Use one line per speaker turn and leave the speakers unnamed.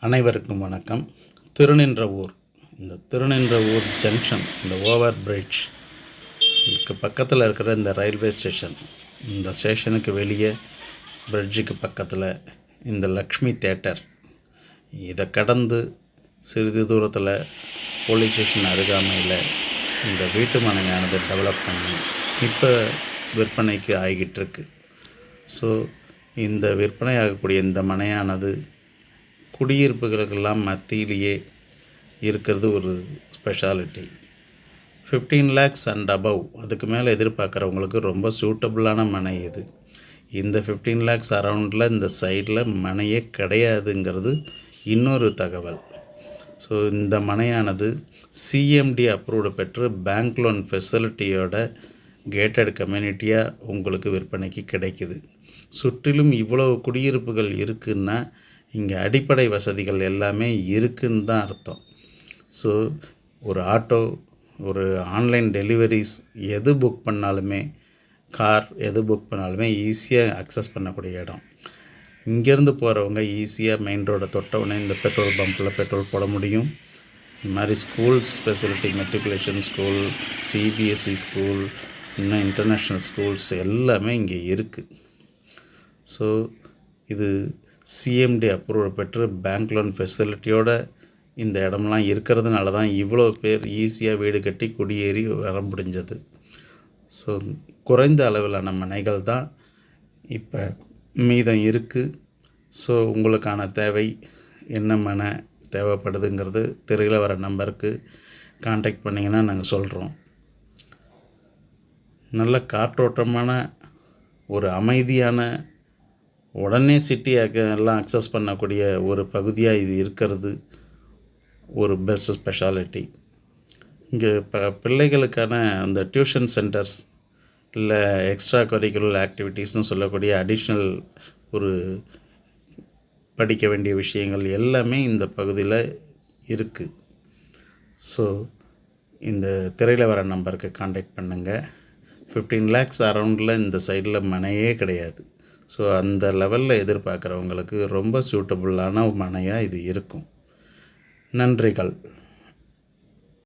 அனைவருக்கும் வணக்கம். திருநின்றவூர், இந்த திருநின்றவூர் ஜங்ஷன், இந்த ஓவர் பிரிட்ஜ் இதுக்கு பக்கத்தில் இருக்கிற இந்த ரயில்வே ஸ்டேஷன், இந்த ஸ்டேஷனுக்கு வெளியே பிரிட்ஜுக்கு பக்கத்தில் இந்த லக்ஷ்மி தேட்டர், இதை கடந்து சிறிது தூரத்தில் போலீஸ் ஸ்டேஷன் அருகாமையில் இந்த வீட்டு மனையானது டெவலப் பண்ணி இப்போ விற்பனைக்கு ஆகிட்டுருக்கு. ஸோ இந்த விற்பனை ஆகக்கூடிய இந்த மனையானது குடியிருப்புகளுக்கெல்லாம் மத்தியிலேயே இருக்கிறது ஒரு ஸ்பெஷாலிட்டி. 15 lakhs அண்ட் அபவ், அதுக்கு மேலே எதிர்பார்க்குறவங்களுக்கு ரொம்ப சூட்டபுளான மனை இது. இந்த 15 lakhs அரவுண்டில் இந்த சைடில் மனையே கிடையாதுங்கிறது இன்னொரு தகவல். ஸோ இந்த மனையானது சிஎம்டி அப்ரூவ்டு பெற்று பேங்க் லோன் ஃபெசிலிட்டியோட கேட்டட் கம்யூனிட்டியாக உங்களுக்கு விற்பனைக்கு கிடைக்குது. சுற்றிலும் இவ்வளவு குடியிருப்புகள் இருக்குன்னா இங்கே அடிப்படை வசதிகள் எல்லாமே இருக்குன்னு தான் அர்த்தம். ஸோ ஒரு ஆட்டோ, ஒரு ஆன்லைன் டெலிவரிஸ் எது புக் பண்ணாலுமே, கார் எது புக் பண்ணாலுமே ஈஸியாக அக்சஸ் பண்ணக்கூடிய இடம். இங்கேருந்து போகிறவங்க ஈஸியாக மெயின் ரோடை தொட்டவுடனே இந்த பெட்ரோல் பம்பில் பெட்ரோல் போட முடியும். இந்த மாதிரி schools facility, matriculation school, CBSE school, இன்னும் இன்டர்நேஷ்னல் ஸ்கூல்ஸ் எல்லாமே இங்கே இருக்குது. ஸோ இது சிஎம்டி அப்ரூவல் பெற்று பேங்க் லோன் ஃபெசிலிட்டியோட இந்த இடம்லாம் இருக்கிறதுனால தான் இவ்வளோ பேர் ஈஸியாக வீடு கட்டி குடியேறி வர முடிஞ்சது. ஸோ குறைந்த அளவிலான மனைகள் தான் இப்போ மீதம் இருக்குது. ஸோ உங்களுக்கான தேவை என்ன மனை தேவைப்படுதுங்கிறது திரையில் வர நம்பருக்கு கான்டாக்ட் பண்ணிங்கன்னா நாங்கள் சொல்கிறோம். நல்ல காற்றோட்டமான ஒரு அமைதியான, உடனே சிட்டியாக எல்லாம் அக்சஸ் பண்ணக்கூடிய ஒரு பகுதியாக இது இருக்கிறது ஒரு பெஸ்ட் ஸ்பெஷாலிட்டி. இங்கே பிள்ளைகளுக்கான அந்த டியூஷன் சென்டர்ஸ், இல்லை எக்ஸ்ட்ரா கரிக்குலர் ஆக்டிவிட்டீஸ்னு சொல்லக்கூடிய அடிஷ்னல் ஒரு படிக்க வேண்டிய விஷயங்கள் எல்லாமே இந்த பகுதியில் இருக்குது. ஸோ இந்த திரையில் வர நம்பருக்கு கான்டாக்ட் பண்ணுங்கள். 15 lakhs அரவுண்டில் இந்த சைடில் மனையே கிடையாது. ஸோ அந்த லெவலில் எதிர்பார்க்குறவங்களுக்கு ரொம்ப சூட்டபுளான மனையாக இது இருக்கும். நன்றிகள்.